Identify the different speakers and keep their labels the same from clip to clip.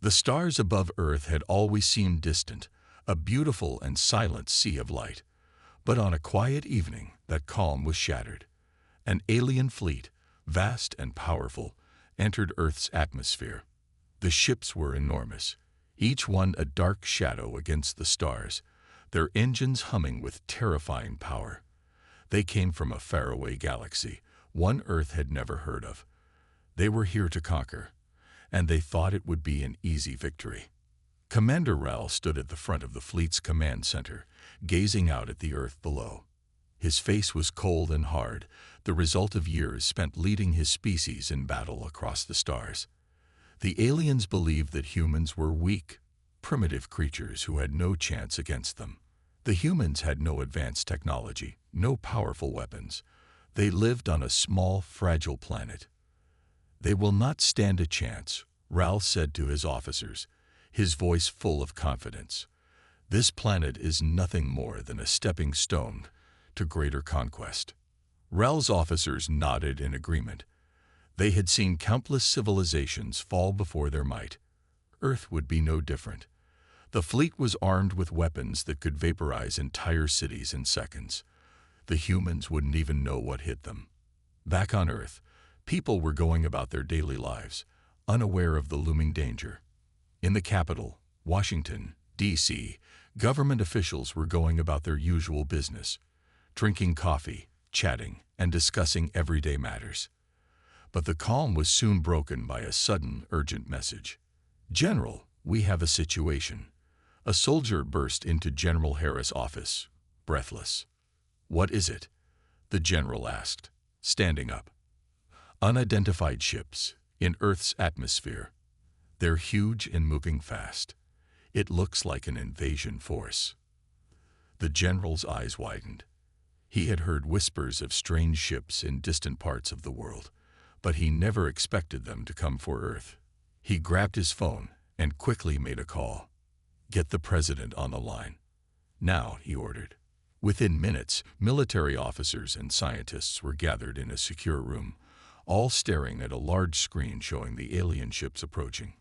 Speaker 1: The stars above Earth had always seemed distant, a beautiful and silent sea of light. But on a quiet evening, that calm was shattered. An alien fleet, vast and powerful, entered Earth's atmosphere. The ships were enormous, each one a dark shadow against the stars, their engines humming with terrifying power. They came from a faraway galaxy, one Earth had never heard of. They were here to conquer, and they thought it would be an easy victory. Commander Ral stood at the front of the fleet's command center, gazing out at the Earth below. His face was cold and hard, the result of years spent leading his species in battle across the stars. The aliens believed that humans were weak, primitive creatures who had no chance against them. The humans had no advanced technology, no powerful weapons. They lived on a small, fragile planet. "They will not stand a chance," Ral said to his officers, his voice full of confidence. "This planet is nothing more than a stepping stone to greater conquest." Ral's officers nodded in agreement. They had seen countless civilizations fall before their might. Earth would be no different. The fleet was armed with weapons that could vaporize entire cities in seconds. The humans wouldn't even know what hit them. Back on Earth, people were going about their daily lives, unaware of the looming danger. In the capital, Washington, D.C., government officials were going about their usual business, drinking coffee, chatting, and discussing everyday matters. But the calm was soon broken by a sudden, urgent message. "General, we have a situation." A soldier burst into General Harris' office, breathless. "What is it?" the general asked, standing up. "Unidentified ships in Earth's atmosphere. They're huge and moving fast. It looks like an invasion force." The general's eyes widened. He had heard whispers of strange ships in distant parts of the world, but he never expected them to come for Earth. He grabbed his phone and quickly made a call. "Get the president on the line." "Now," he ordered. Within minutes, military officers and scientists were gathered in a secure room, all staring at a large screen showing the alien ships approaching.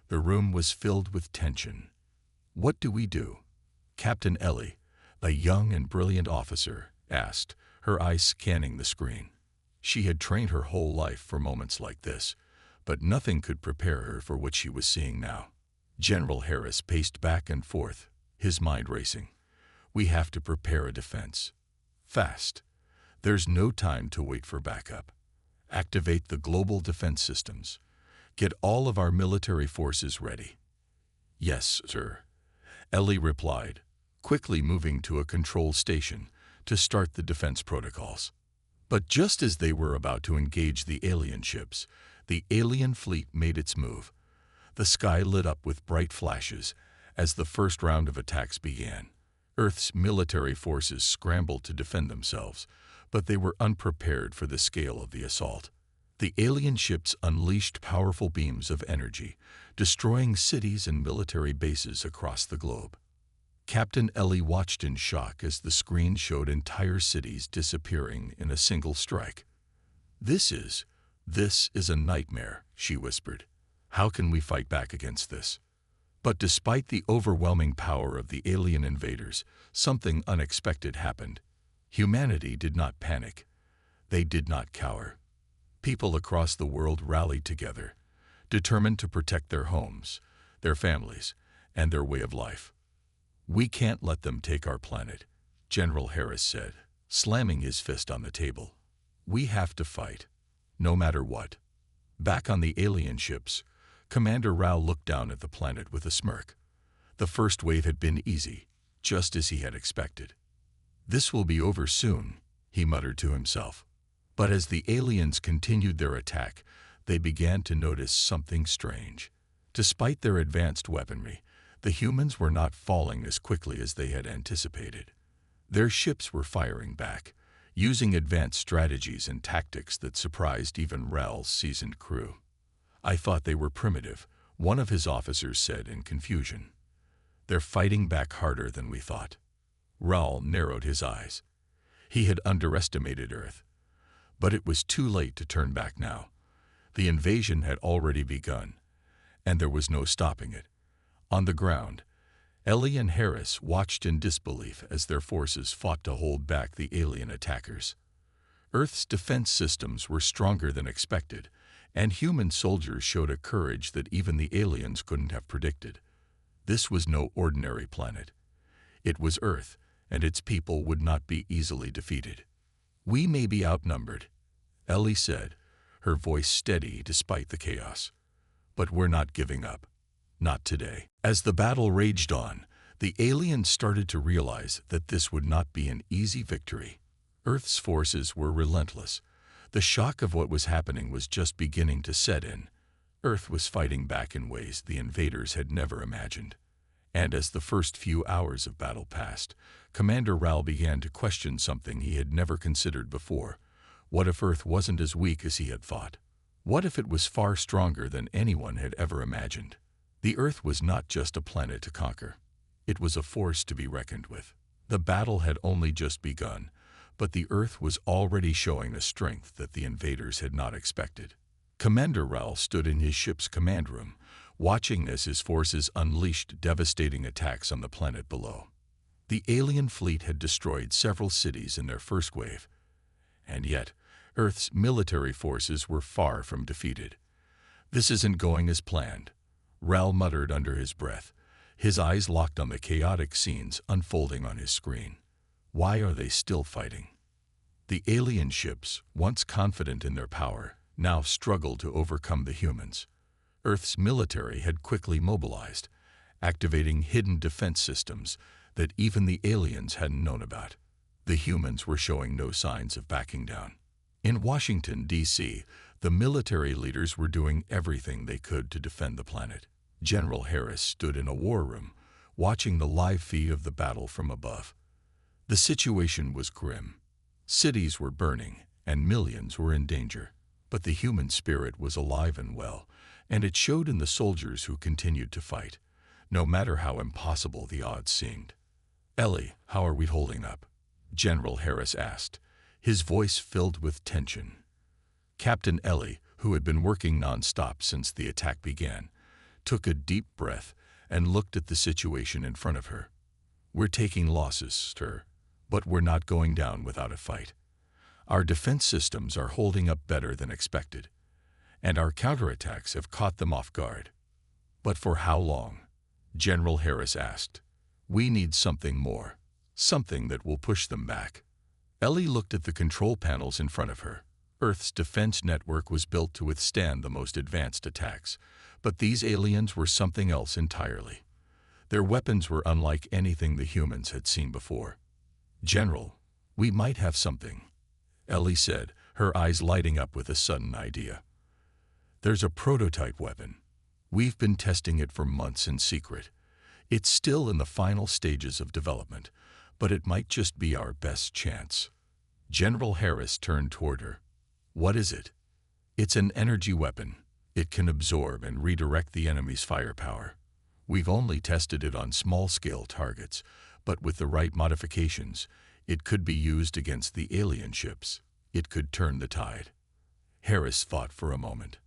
Speaker 1: The room was filled with tension. "What do we do?" Captain Ellie, a young and brilliant officer, asked, her eyes scanning the screen. She had trained her whole life for moments like this, but nothing could prepare her for what she was seeing now. General Harris paced back and forth, his mind racing. "We have to prepare a defense. Fast. There's no time to wait for backup. Activate the global defense systems. Get all of our military forces ready." "Yes, sir," Ellie replied, quickly moving to a control station to start the defense protocols. But just as they were about to engage the alien ships, the alien fleet made its move. The sky lit up with bright flashes as the first round of attacks began. Earth's military forces scrambled to defend themselves, but they were unprepared for the scale of the assault. The alien ships unleashed powerful beams of energy, destroying cities and military bases across the globe. Captain Ellie watched in shock as the screen showed entire cities disappearing in a single strike. This is a nightmare," she whispered. "How can we fight back against this?" But despite the overwhelming power of the alien invaders, something unexpected happened. Humanity did not panic. They did not cower. People across the world rallied together, determined to protect their homes, their families, and their way of life. "We can't let them take our planet," General Harris said, slamming his fist on the table. "We have to fight, no matter what." Back on the alien ships, Commander Rao looked down at the planet with a smirk. The first wave had been easy, just as he had expected. "This will be over soon," he muttered to himself. But as the aliens continued their attack, they began to notice something strange. Despite their advanced weaponry, the humans were not falling as quickly as they had anticipated. Their ships were firing back, using advanced strategies and tactics that surprised even Ral's seasoned crew. "I thought they were primitive," one of his officers said in confusion. "They're fighting back harder than we thought." Ral narrowed his eyes. He had underestimated Earth. But it was too late to turn back now. The invasion had already begun, and there was no stopping it. On the ground, Ellie and Harris watched in disbelief as their forces fought to hold back the alien attackers. Earth's defense systems were stronger than expected, and human soldiers showed a courage that even the aliens couldn't have predicted. This was no ordinary planet. It was Earth, and its people would not be easily defeated. "We may be outnumbered," Ellie said, her voice steady despite the chaos. "But we're not giving up. Not today." As the battle raged on, the aliens started to realize that this would not be an easy victory. Earth's forces were relentless. The shock of what was happening was just beginning to set in. Earth was fighting back in ways the invaders had never imagined. And as the first few hours of battle passed, Commander Ral began to question something he had never considered before. What if Earth wasn't as weak as he had thought? What if it was far stronger than anyone had ever imagined? The Earth was not just a planet to conquer. It was a force to be reckoned with. The battle had only just begun, but the Earth was already showing a strength that the invaders had not expected. Commander Ral stood in his ship's command room, watching as his forces unleashed devastating attacks on the planet below. The alien fleet had destroyed several cities in their first wave, and yet Earth's military forces were far from defeated. "This isn't going as planned," Ral muttered under his breath, his eyes locked on the chaotic scenes unfolding on his screen. Why are they still fighting? The alien ships, once confident in their power, now struggled to overcome the humans. Earth's military had quickly mobilized, activating hidden defense systems that even the aliens hadn't known about. The humans were showing no signs of backing down. In Washington, D.C., the military leaders were doing everything they could to defend the planet. General Harris stood in a war room, watching the live feed of the battle from above. The situation was grim. Cities were burning, and millions were in danger. But the human spirit was alive and well, and it showed in the soldiers who continued to fight, no matter how impossible the odds seemed. "Ellie, how are we holding up?" General Harris asked, his voice filled with tension. Captain Ellie, who had been working non-stop since the attack began, took a deep breath and looked at the situation in front of her. "We're taking losses, sir, but we're not going down without a fight. Our defense systems are holding up better than expected, and our counterattacks have caught them off guard." "But for how long?" General Harris asked. "We need something more, something that will push them back." Ellie looked at the control panels in front of her. Earth's defense network was built to withstand the most advanced attacks, but these aliens were something else entirely. Their weapons were unlike anything the humans had seen before. "General, we might have something," Ellie said, her eyes lighting up with a sudden idea. "There's a prototype weapon. We've been testing it for months in secret. It's still in the final stages of development, but it might just be our best chance." General Harris turned toward her. "What is it?" "It's an energy weapon. It can absorb and redirect the enemy's firepower. We've only tested it on small-scale targets, but with the right modifications, it could be used against the alien ships. It could turn the tide." Harris thought for a moment.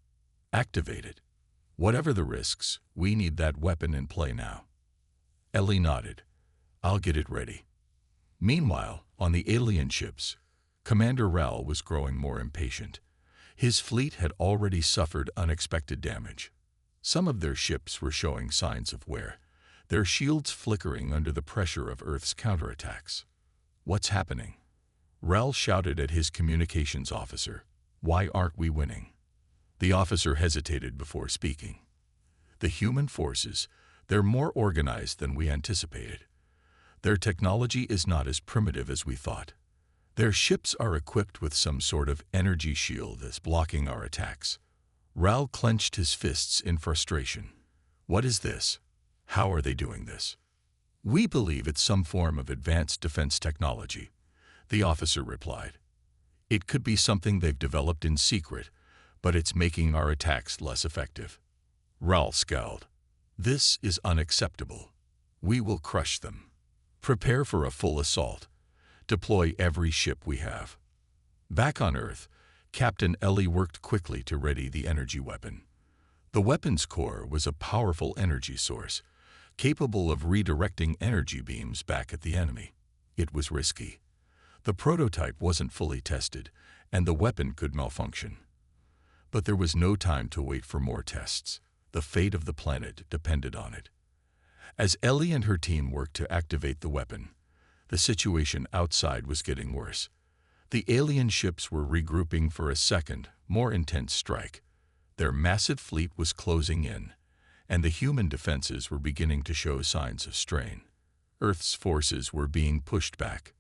Speaker 1: "Activate it. Whatever the risks, we need that weapon in play now." Ellie nodded. "I'll get it ready." Meanwhile, on the alien ships, Commander Ral was growing more impatient. His fleet had already suffered unexpected damage. Some of their ships were showing signs of wear, their shields flickering under the pressure of Earth's counterattacks. "What's happening?" Ral shouted at his communications officer. "Why aren't we winning?" The officer hesitated before speaking. "The human forces, they're more organized than we anticipated. Their technology is not as primitive as we thought. Their ships are equipped with some sort of energy shield that's blocking our attacks." Ral clenched his fists in frustration. "What is this? How are they doing this?" "We believe it's some form of advanced defense technology," the officer replied. "It could be something they've developed in secret, but it's making our attacks less effective." Ral scowled. "This is unacceptable. We will crush them. Prepare for a full assault. Deploy every ship we have." Back on Earth, Captain Ellie worked quickly to ready the energy weapon. The weapon's core was a powerful energy source, capable of redirecting energy beams back at the enemy. It was risky. The prototype wasn't fully tested, and the weapon could malfunction. But there was no time to wait for more tests. The fate of the planet depended on it. As Ellie and her team worked to activate the weapon, the situation outside was getting worse. The alien ships were regrouping for a second, more intense strike. Their massive fleet was closing in, and the human defenses were beginning to show signs of strain. Earth's forces were being pushed back.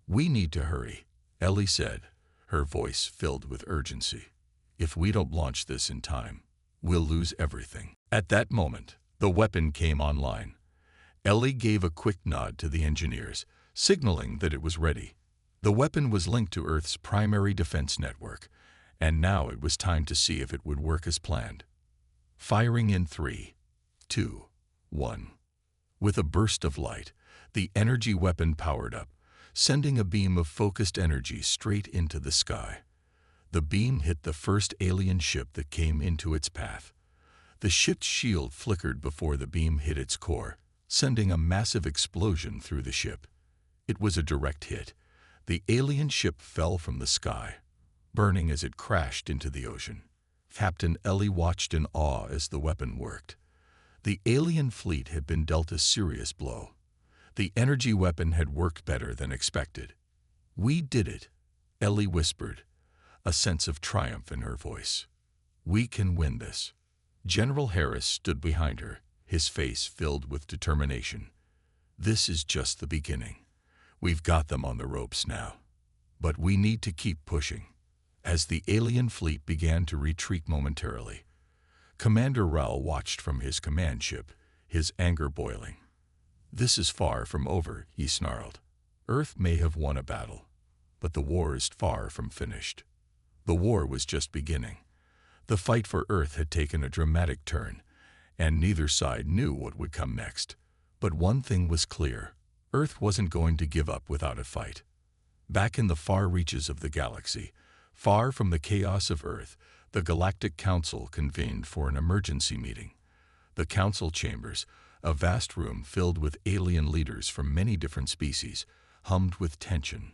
Speaker 1: "We need to hurry," Ellie said, her voice filled with urgency. "If we don't launch this in time, we'll lose everything." At that moment, the weapon came online. Ellie gave a quick nod to the engineers, signaling that it was ready. The weapon was linked to Earth's primary defense network, and now it was time to see if it would work as planned. Firing in 3, 2, 1. With a burst of light, the energy weapon powered up, sending a beam of focused energy straight into the sky. The beam hit the first alien ship that came into its path. The ship's shield flickered before the beam hit its core, sending a massive explosion through the ship. It was a direct hit. The alien ship fell from the sky, burning as it crashed into the ocean. Captain Ellie watched in awe as the weapon worked. The alien fleet had been dealt a serious blow. The energy weapon had worked better than expected. "We did it," Ellie whispered, a sense of triumph in her voice. "We can win this." General Harris stood behind her, his face filled with determination. "This is just the beginning. We've got them on the ropes now. But we need to keep pushing." As the alien fleet began to retreat momentarily, Commander Rel watched from his command ship, his anger boiling. "This is far from over," he snarled. "Earth may have won a battle, but the war is far from finished." The war was just beginning. The fight for Earth had taken a dramatic turn, and neither side knew what would come next. But one thing was clear: Earth wasn't going to give up without a fight. Back in the far reaches of the galaxy, far from the chaos of Earth, the Galactic Council convened for an emergency meeting. The council chambers, a vast room filled with alien leaders from many different species, hummed with tension.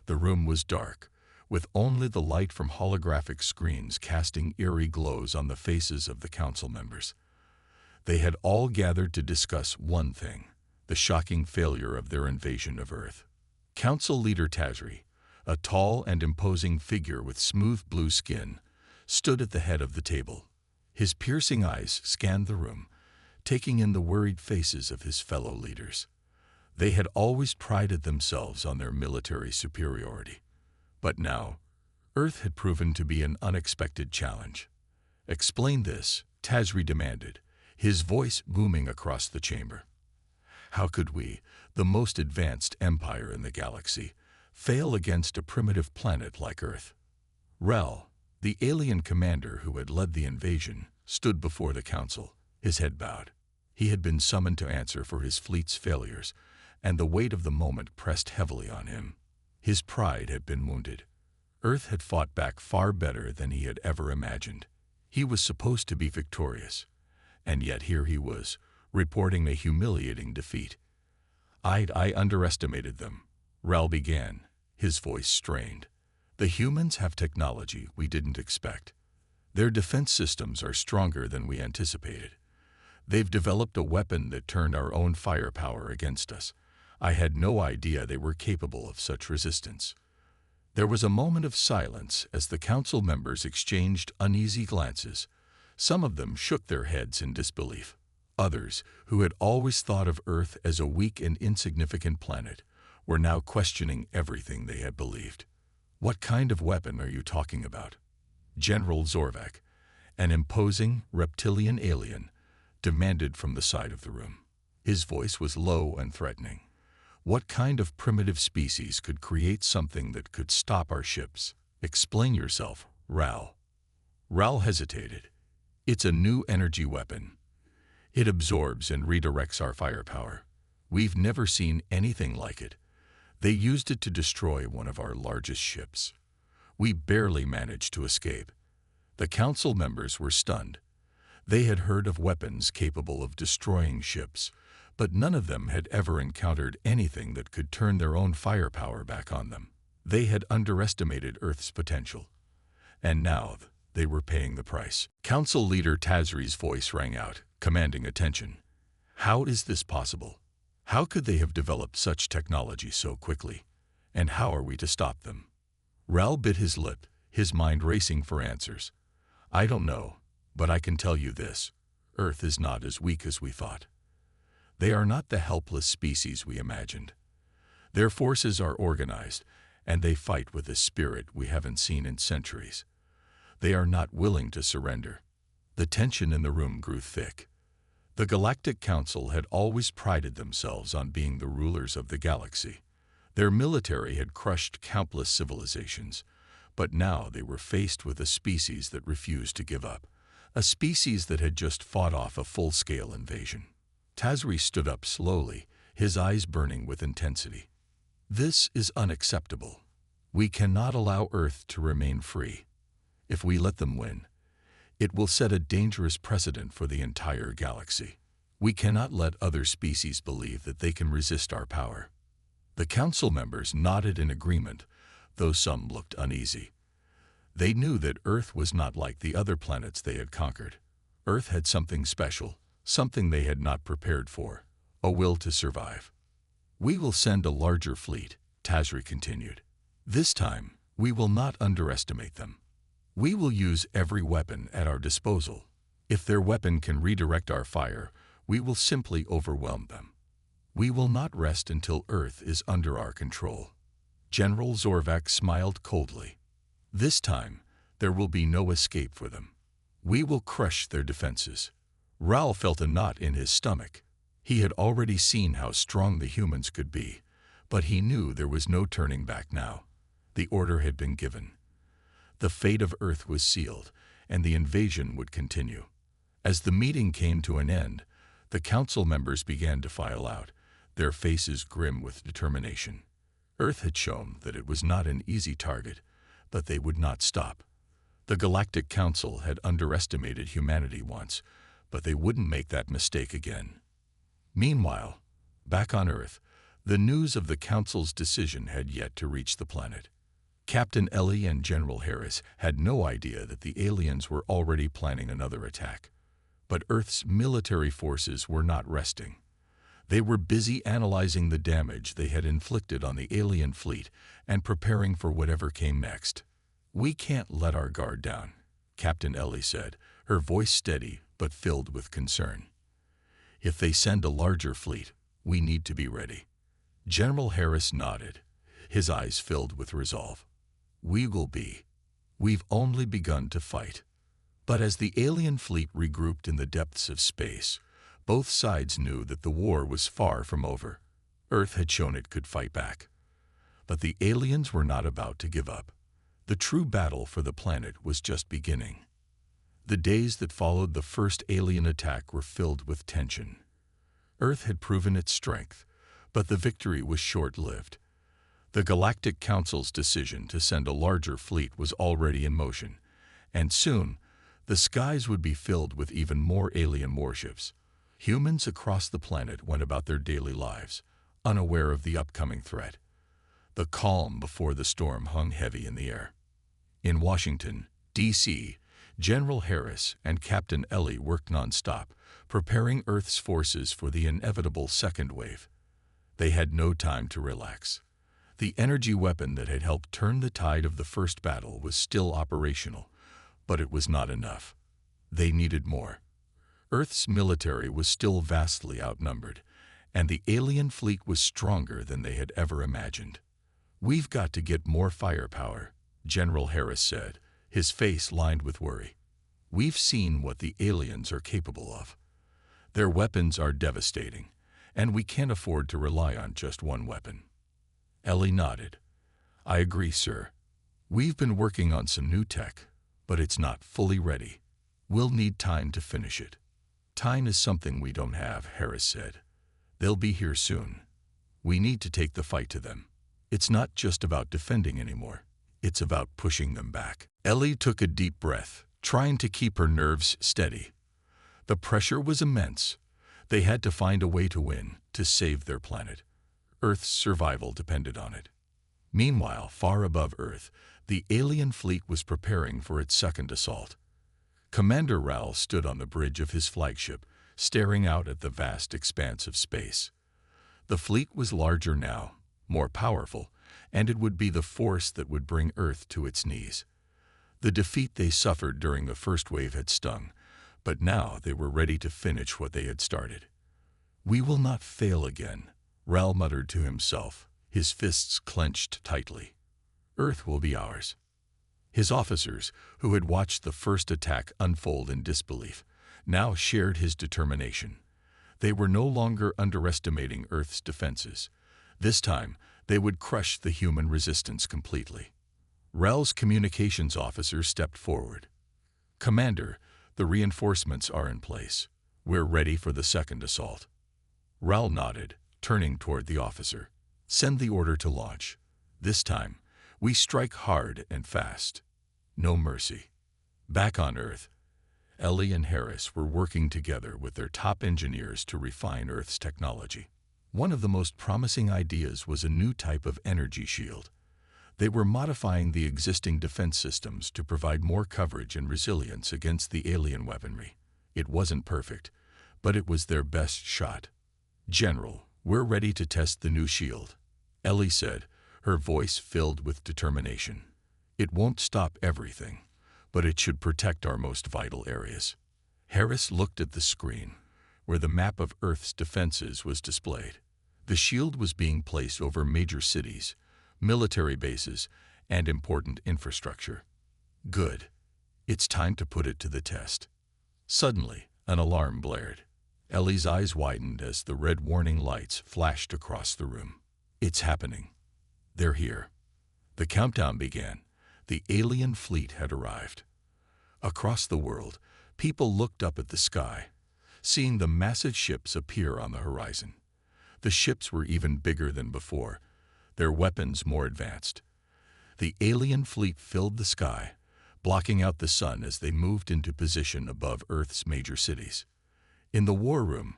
Speaker 1: The room was dark, with only the light from holographic screens casting eerie glows on the faces of the council members. They had all gathered to discuss one thing: the shocking failure of their invasion of Earth. Council leader Tazri, a tall and imposing figure with smooth blue skin, stood at the head of the table. His piercing eyes scanned the room, taking in the worried faces of his fellow leaders. They had always prided themselves on their military superiority. But now, Earth had proven to be an unexpected challenge. "Explain this," Tazri demanded, his voice booming across the chamber. "How could we, the most advanced empire in the galaxy, fail against a primitive planet like Earth?" Rel, the alien commander who had led the invasion, stood before the council, his head bowed. He had been summoned to answer for his fleet's failures, and the weight of the moment pressed heavily on him. His pride had been wounded. Earth had fought back far better than he had ever imagined. He was supposed to be victorious, and yet here he was, reporting a humiliating defeat. I underestimated them," Rel began, his voice strained. "The humans have technology we didn't expect. Their defense systems are stronger than we anticipated. They've developed a weapon that turned our own firepower against us. I had no idea they were capable of such resistance." There was a moment of silence as the council members exchanged uneasy glances. Some of them shook their heads in disbelief. Others, who had always thought of Earth as a weak and insignificant planet, were now questioning everything they had believed. "What kind of weapon are you talking about?" General Zorvak, an imposing reptilian alien, demanded from the side of the room. His voice was low and threatening. "What kind of primitive species could create something that could stop our ships? Explain yourself, Ral." Ral hesitated. "It's a new energy weapon. It absorbs and redirects our firepower. We've never seen anything like it. They used it to destroy one of our largest ships. We barely managed to escape." The council members were stunned. They had heard of weapons capable of destroying ships, but none of them had ever encountered anything that could turn their own firepower back on them. They had underestimated Earth's potential, and now they were paying the price. Council leader Tazri's voice rang out, commanding attention. How is this possible? How could they have developed such technology so quickly? And how are we to stop them? Ral bit his lip, his mind racing for answers. I don't know, but I can tell you this. Earth is not as weak as we thought. They are not the helpless species we imagined. Their forces are organized, and they fight with a spirit we haven't seen in centuries. They are not willing to surrender. The tension in the room grew thick. The Galactic Council had always prided themselves on being the rulers of the galaxy. Their military had crushed countless civilizations, but now they were faced with a species that refused to give up, a species that had just fought off a full-scale invasion. Tazri stood up slowly, his eyes burning with intensity. This is unacceptable. We cannot allow Earth to remain free. If we let them win, it will set a dangerous precedent for the entire galaxy. We cannot let other species believe that they can resist our power. The council members nodded in agreement, though some looked uneasy. They knew that Earth was not like the other planets they had conquered. Earth had something special, something they had not prepared for, a will to survive. We will send a larger fleet, Tazri continued. This time, we will not underestimate them. We will use every weapon at our disposal. If their weapon can redirect our fire, we will simply overwhelm them. We will not rest until Earth is under our control. General Zorvak smiled coldly. This time, there will be no escape for them. We will crush their defenses. Ral felt a knot in his stomach. He had already seen how strong the humans could be, but he knew there was no turning back now. The order had been given. The fate of Earth was sealed, and the invasion would continue. As the meeting came to an end, the council members began to file out, their faces grim with determination. Earth had shown that it was not an easy target, but they would not stop. The Galactic Council had underestimated humanity once, but they wouldn't make that mistake again. Meanwhile, back on Earth, the news of the Council's decision had yet to reach the planet. Captain Ellie and General Harris had no idea that the aliens were already planning another attack. But Earth's military forces were not resting. They were busy analyzing the damage they had inflicted on the alien fleet and preparing for whatever came next. We can't let our guard down, Captain Ellie said, her voice steady but filled with concern. If they send a larger fleet, we need to be ready. General Harris nodded, his eyes filled with resolve. We will be. We've only begun to fight. But as the alien fleet regrouped in the depths of space, both sides knew that the war was far from over. Earth had shown it could fight back. But the aliens were not about to give up. The true battle for the planet was just beginning. The days that followed the first alien attack were filled with tension. Earth had proven its strength, but the victory was short-lived. The Galactic Council's decision to send a larger fleet was already in motion, and soon, the skies would be filled with even more alien warships. Humans across the planet went about their daily lives, unaware of the upcoming threat. The calm before the storm hung heavy in the air. In Washington, D.C., General Harris and Captain Ellie worked non-stop, preparing Earth's forces for the inevitable second wave. They had no time to relax. The energy weapon that had helped turn the tide of the first battle was still operational, but it was not enough. They needed more. Earth's military was still vastly outnumbered, and the alien fleet was stronger than they had ever imagined. We've got to get more firepower, General Harris said, his face lined with worry. We've seen what the aliens are capable of. Their weapons are devastating, and we can't afford to rely on just one weapon. Ellie nodded. I agree, sir. We've been working on some new tech, but it's not fully ready. We'll need time to finish it. Time is something we don't have, Harris said. They'll be here soon. We need to take the fight to them. It's not just about defending anymore. It's about pushing them back. Ellie took a deep breath, trying to keep her nerves steady. The pressure was immense. They had to find a way to win, to save their planet. Earth's survival depended on it. Meanwhile, far above Earth, the alien fleet was preparing for its second assault. Commander Ral stood on the bridge of his flagship, staring out at the vast expanse of space. The fleet was larger now, more powerful, and it would be the force that would bring Earth to its knees. The defeat they suffered during the first wave had stung, but now they were ready to finish what they had started. "We will not fail again," Ral muttered to himself, his fists clenched tightly. "Earth will be ours." His officers, who had watched the first attack unfold in disbelief, now shared his determination. They were no longer underestimating Earth's defenses. This time, they would crush the human resistance completely. Ral's communications officer stepped forward. "Commander, the reinforcements are in place. We're ready for the second assault." Ral nodded, turning toward the officer. "Send the order to launch. This time, we strike hard and fast. No mercy." Back on Earth, Ellie and Harris were working together with their top engineers to refine Earth's technology. One of the most promising ideas was a new type of energy shield. They were modifying the existing defense systems to provide more coverage and resilience against the alien weaponry. It wasn't perfect, but it was their best shot. "General, we're ready to test the new shield," Ellie said, her voice filled with determination. "It won't stop everything, but it should protect our most vital areas." Harris looked at the screen, where the map of Earth's defenses was displayed. The shield was being placed over major cities, military bases, and important infrastructure. "Good. It's time to put it to the test." Suddenly, an alarm blared. Ellie's eyes widened as the red warning lights flashed across the room. "It's happening. They're here." The countdown began. The alien fleet had arrived. Across the world, people looked up at the sky, seeing the massive ships appear on the horizon. The ships were even bigger than before, their weapons more advanced. The alien fleet filled the sky, blocking out the sun as they moved into position above Earth's major cities. In the war room,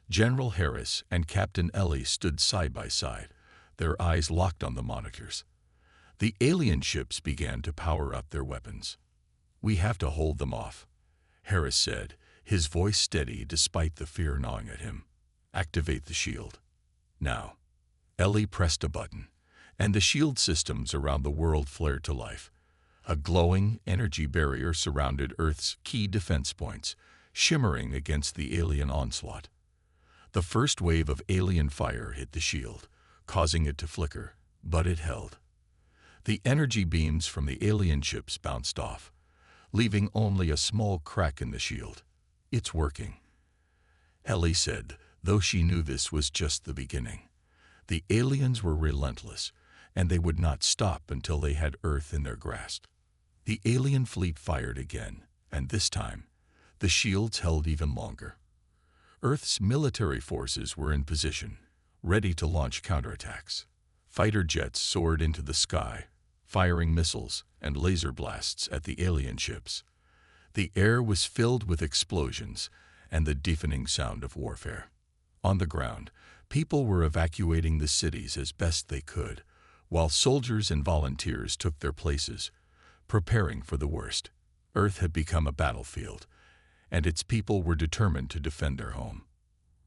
Speaker 1: General Harris and Captain Ellie stood side by side, their eyes locked on the monitors. The alien ships began to power up their weapons. "We have to hold them off," Harris said, his voice steady despite the fear gnawing at him. "Activate the shield." Now. Ellie pressed a button, and the shield systems around the world flared to life. A glowing energy barrier surrounded Earth's key defense points, shimmering against the alien onslaught. The first wave of alien fire hit the shield, causing it to flicker, but it held. The energy beams from the alien ships bounced off, leaving only a small crack in the shield. "It's working," Ellie said, though she knew this was just the beginning. The aliens were relentless, and they would not stop until they had Earth in their grasp. The alien fleet fired again, and this time, the shields held even longer. Earth's military forces were in position, ready to launch counterattacks. Fighter jets soared into the sky, firing missiles and laser blasts at the alien ships. The air was filled with explosions and the deafening sound of warfare. On the ground, people were evacuating the cities as best they could, while soldiers and volunteers took their places, preparing for the worst. Earth had become a battlefield, and its people were determined to defend their home.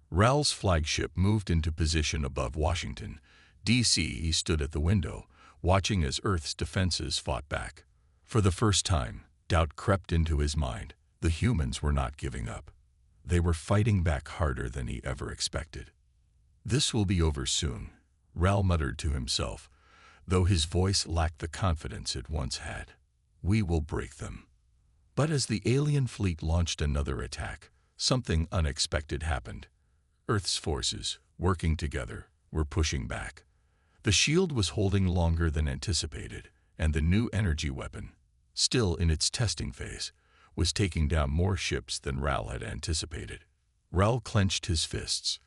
Speaker 1: Ral's flagship moved into position above Washington, D.C. He stood at the window, watching as Earth's defenses fought back. For the first time, doubt crept into his mind. The humans were not giving up. They were fighting back harder than he ever expected. "This will be over soon," Ral muttered to himself, though his voice lacked the confidence it once had. "We will break them." But as the alien fleet launched another attack, something unexpected happened. Earth's forces, working together, were pushing back. The shield was holding longer than anticipated, and the new energy weapon, still in its testing phase, was taking down more ships than Ral had anticipated. Ral clenched his fists.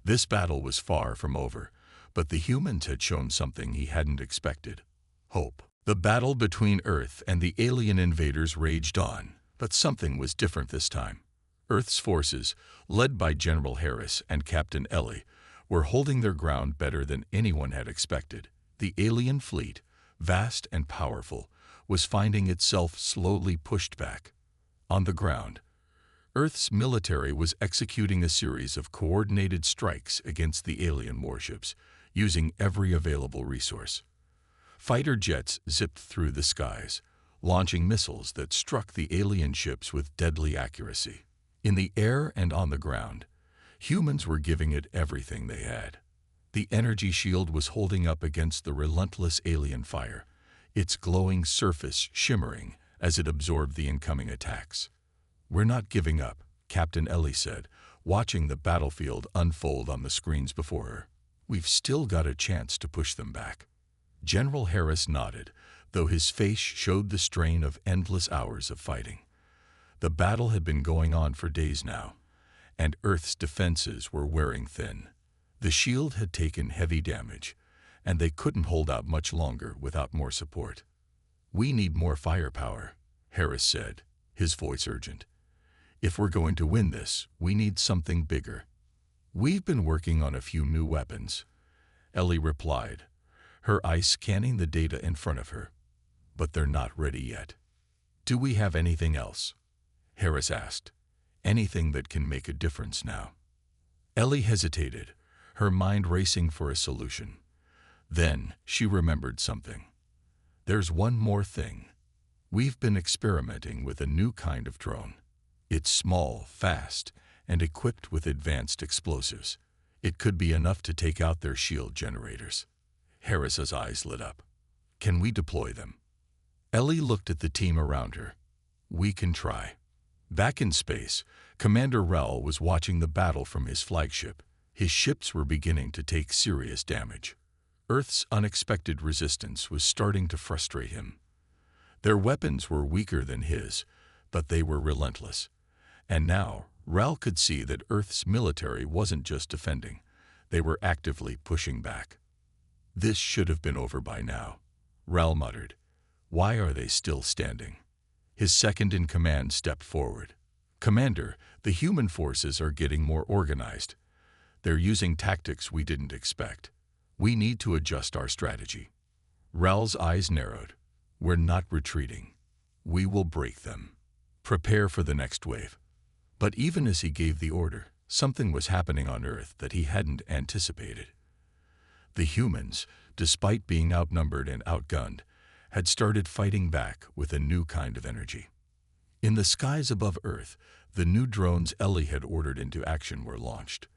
Speaker 1: This battle was far from over, but the humans had shown something he hadn't expected: hope. The battle between Earth and the alien invaders raged on, but something was different this time. Earth's forces, led by General Harris and Captain Ellie, were holding their ground better than anyone had expected. The alien fleet, vast and powerful, was finding itself slowly pushed back. On the ground, Earth's military was executing a series of coordinated strikes against the alien warships, using every available resource. Fighter jets zipped through the skies, launching missiles that struck the alien ships with deadly accuracy. In the air and on the ground, humans were giving it everything they had. The energy shield was holding up against the relentless alien fire, its glowing surface shimmering as it absorbed the incoming attacks. "We're not giving up," Captain Ellie said, watching the battlefield unfold on the screens before her. "We've still got a chance to push them back." General Harris nodded, though his face showed the strain of endless hours of fighting. The battle had been going on for days now, and Earth's defenses were wearing thin. The shield had taken heavy damage, and they couldn't hold out much longer without more support. "We need more firepower," Harris said, his voice urgent. "If we're going to win this, we need something bigger." "We've been working on a few new weapons," Ellie replied, her eyes scanning the data in front of her. "But they're not ready yet." "Do we have anything else?" Harris asked. "Anything that can make a difference now?" Ellie hesitated, her mind racing for a solution. Then she remembered something. "There's one more thing. We've been experimenting with a new kind of drone. It's small, fast, and equipped with advanced explosives. It could be enough to take out their shield generators." Harris's eyes lit up. "Can we deploy them?" Ellie looked at the team around her. "We can try." Back in space, Commander Rel was watching the battle from his flagship. His ships were beginning to take serious damage. Earth's unexpected resistance was starting to frustrate him. Their weapons were weaker than his, but they were relentless. And now, Rel could see that Earth's military wasn't just defending. They were actively pushing back. "This should have been over by now," Rel muttered. "Why are they still standing?" His second-in-command stepped forward. "Commander, the human forces are getting more organized. They're using tactics we didn't expect. We need to adjust our strategy." Rel's eyes narrowed. "We're not retreating. We will break them. Prepare for the next wave." But even as he gave the order, something was happening on Earth that he hadn't anticipated. The humans, despite being outnumbered and outgunned, had started fighting back with a new kind of energy. In the skies above Earth, the new drones Ellie had ordered into action were launched.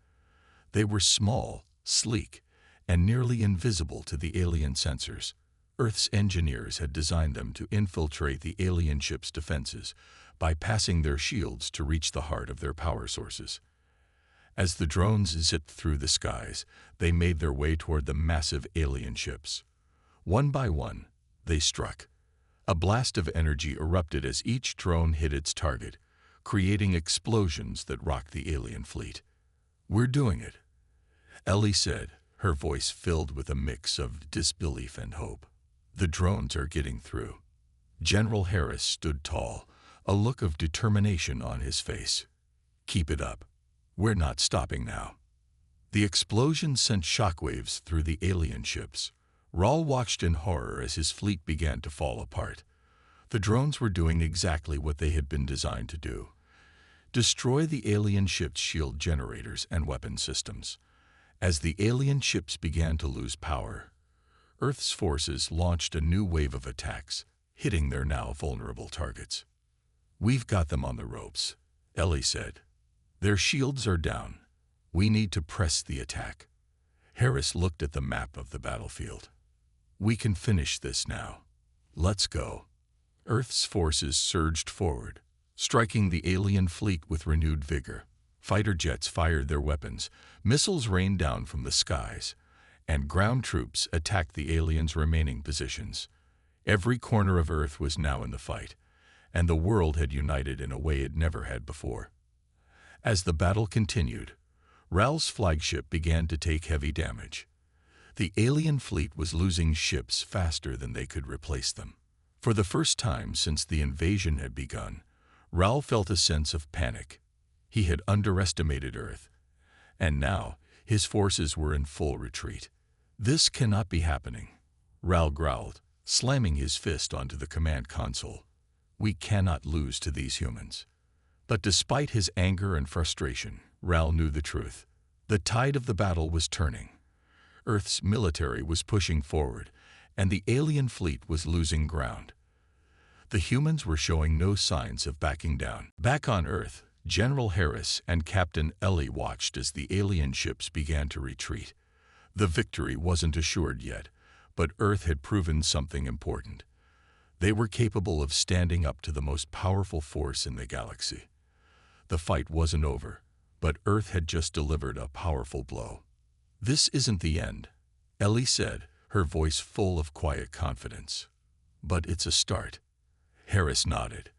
Speaker 1: They were small, sleek, and nearly invisible to the alien sensors. Earth's engineers had designed them to infiltrate the alien ship's defenses, bypassing their shields to reach the heart of their power sources. As the drones zipped through the skies, they made their way toward the massive alien ships. One by one, they struck. A blast of energy erupted as each drone hit its target, creating explosions that rocked the alien fleet. "We're doing it," Ellie said, her voice filled with a mix of disbelief and hope. "The drones are getting through." General Harris stood tall, a look of determination on his face. "Keep it up. We're not stopping now." The explosion sent shockwaves through the alien ships. Raul watched in horror as his fleet began to fall apart. The drones were doing exactly what they had been designed to do: destroy the alien ship's shield generators and weapon systems. As the alien ships began to lose power, Earth's forces launched a new wave of attacks, hitting their now vulnerable targets. "We've got them on the ropes," Ellie said. "Their shields are down. We need to press the attack." Harris looked at the map of the battlefield. "We can finish this now. Let's go." Earth's forces surged forward, striking the alien fleet with renewed vigor. Fighter jets fired their weapons, missiles rained down from the skies, and ground troops attacked the aliens' remaining positions. Every corner of Earth was now in the fight, and the world had united in a way it never had before. As the battle continued, Ral's flagship began to take heavy damage. The alien fleet was losing ships faster than they could replace them. For the first time since the invasion had begun, Ral felt a sense of panic. He had underestimated Earth, and now his forces were in full retreat. "This cannot be happening," Ral growled, slamming his fist onto the command console. "We cannot lose to these humans." But despite his anger and frustration, Ral knew the truth. The tide of the battle was turning. Earth's military was pushing forward, and the alien fleet was losing ground. The humans were showing no signs of backing down. Back on Earth, General Harris and Captain Ellie watched as the alien ships began to retreat. The victory wasn't assured yet, but Earth had proven something important. They were capable of standing up to the most powerful force in the galaxy. The fight wasn't over, but Earth had just delivered a powerful blow. "This isn't the end," Ellie said, her voice full of quiet confidence. "But it's a start." Harris nodded,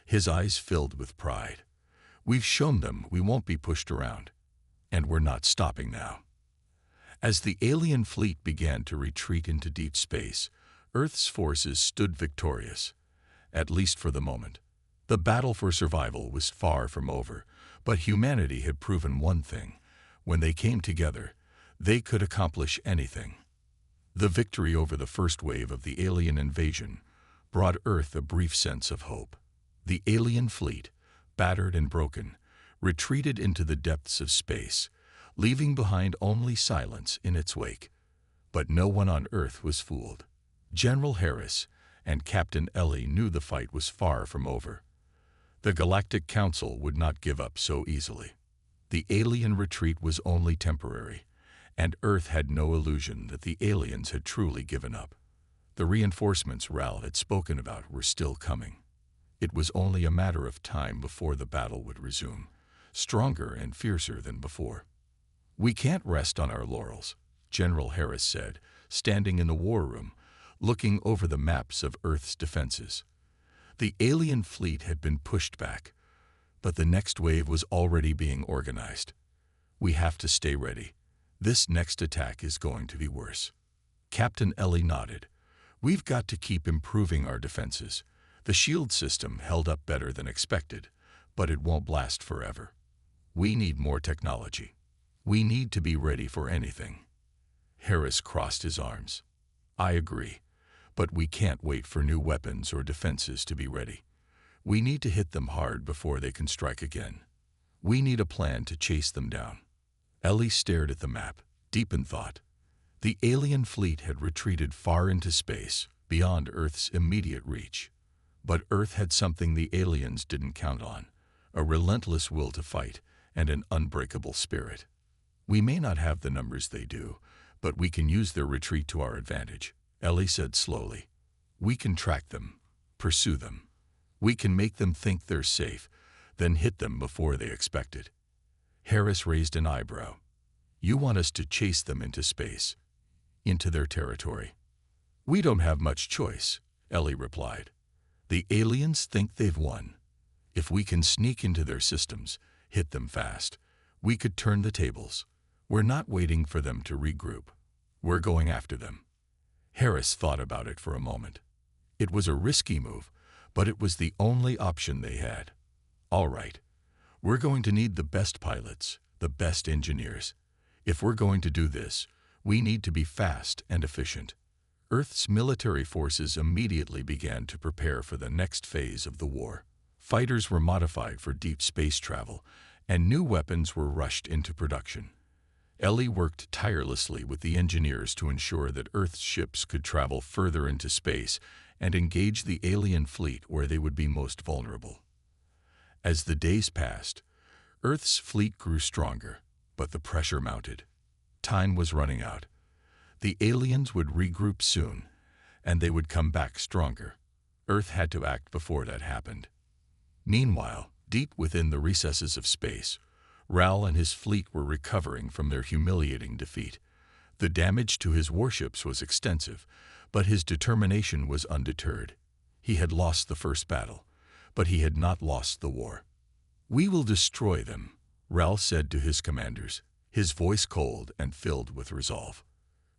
Speaker 1: his eyes filled with pride. "We've shown them we won't be pushed around, and we're not stopping now." As the alien fleet began to retreat into deep space, Earth's forces stood victorious, at least for the moment. The battle for survival was far from over, but humanity had proven one thing: when they came together, they could accomplish anything. The victory over the first wave of the alien invasion brought Earth a brief sense of hope. The alien fleet, battered and broken, retreated into the depths of space, leaving behind only silence in its wake. But no one on Earth was fooled. General Harris and Captain Ellie knew the fight was far from over. The Galactic Council would not give up so easily. The alien retreat was only temporary, and Earth had no illusion that the aliens had truly given up. The reinforcements Ral had spoken about were still coming. It was only a matter of time before the battle would resume, stronger and fiercer than before. "We can't rest on our laurels," General Harris said, standing in the war room, looking over the maps of Earth's defenses. The alien fleet had been pushed back, but the next wave was already being organized. "We have to stay ready. This next attack is going to be worse." Captain Ellie nodded. "We've got to keep improving our defenses. The shield system held up better than expected, but it won't last forever. We need more technology. We need to be ready for anything." Harris crossed his arms. "I agree, but we can't wait for new weapons or defenses to be ready. We need to hit them hard before they can strike again. We need a plan to chase them down." Ellie stared at the map, deep in thought. The alien fleet had retreated far into space, beyond Earth's immediate reach. But Earth had something the aliens didn't count on: a relentless will to fight and an unbreakable spirit. "We may not have the numbers they do, but we can use their retreat to our advantage," Ellie said slowly. "We can track them, pursue them. We can make them think they're safe, then hit them before they expect it." Harris raised an eyebrow. "You want us to chase them into space, into their territory?" "We don't have much choice," Ellie replied. "The aliens think they've won. If we can sneak into their systems, hit them fast, we could turn the tables. We're not waiting for them to regroup. We're going after them." Harris thought about it for a moment. It was a risky move, but it was the only option they had. "All right. We're going to need the best pilots, the best engineers. If we're going to do this, we need to be fast and efficient." Earth's military forces immediately began to prepare for the next phase of the war. Fighters were modified for deep space travel, and new weapons were rushed into production. Ellie worked tirelessly with the engineers to ensure that Earth's ships could travel further into space and engage the alien fleet where they would be most vulnerable. As the days passed, Earth's fleet grew stronger, but the pressure mounted. Time was running out. The aliens would regroup soon, and they would come back stronger. Earth had to act before that happened. Meanwhile, deep within the recesses of space, Ral and his fleet were recovering from their humiliating defeat. The damage to his warships was extensive, but his determination was undeterred. He had lost the first battle, but he had not lost the war. "We will destroy them," Ral said to his commanders, his voice cold and filled with resolve.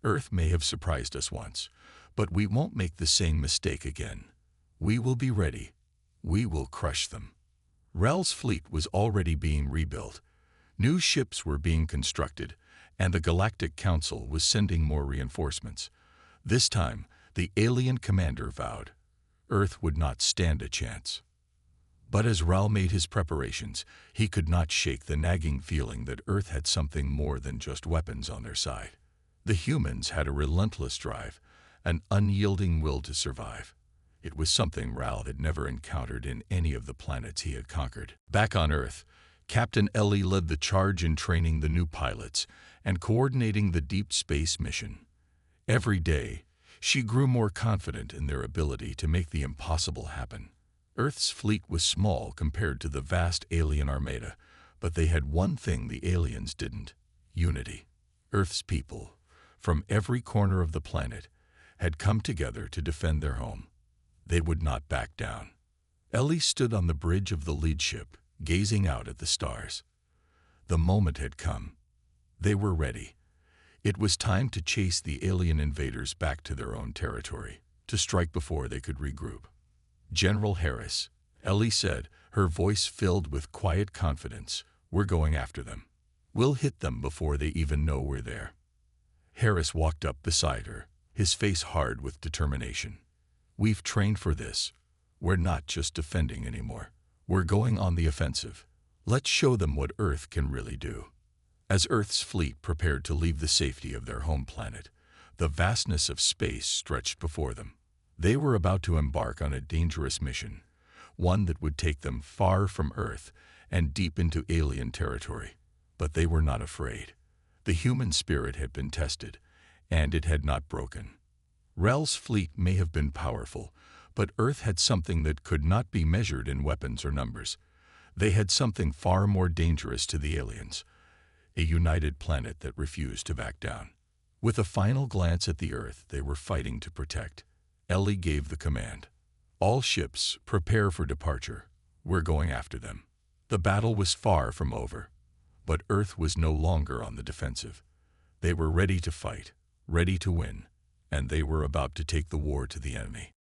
Speaker 1: "Earth may have surprised us once, but we won't make the same mistake again. We will be ready. We will crush them." Rel's fleet was already being rebuilt. New ships were being constructed, and the Galactic Council was sending more reinforcements. This time, the alien commander vowed Earth would not stand a chance. But as Ral made his preparations, he could not shake the nagging feeling that Earth had something more than just weapons on their side. The humans had a relentless drive, an unyielding will to survive. It was something Ral had never encountered in any of the planets he had conquered. Back on Earth, Captain Ellie led the charge in training the new pilots and coordinating the deep space mission. Every day, she grew more confident in their ability to make the impossible happen. Earth's fleet was small compared to the vast alien armada, but they had one thing the aliens didn't: unity. Earth's people, from every corner of the planet, had come together to defend their home. They would not back down. Ellie stood on the bridge of the lead ship, gazing out at the stars. The moment had come. They were ready. It was time to chase the alien invaders back to their own territory, to strike before they could regroup. "General Harris," Ellie said, her voice filled with quiet confidence, "we're going after them. We'll hit them before they even know we're there." Harris walked up beside her, his face hard with determination. "We've trained for this. We're not just defending anymore. We're going on the offensive. Let's show them what Earth can really do." As Earth's fleet prepared to leave the safety of their home planet, the vastness of space stretched before them. They were about to embark on a dangerous mission, one that would take them far from Earth and deep into alien territory. But they were not afraid. The human spirit had been tested, and it had not broken. Rel's fleet may have been powerful, but Earth had something that could not be measured in weapons or numbers. They had something far more dangerous to the aliens: a united planet that refused to back down. With a final glance at the Earth they were fighting to protect, Ellie gave the command: "All ships, prepare for departure. We're going after them." The battle was far from over, but Earth was no longer on the defensive. They were ready to fight, ready to win, and they were about to take the war to the enemy.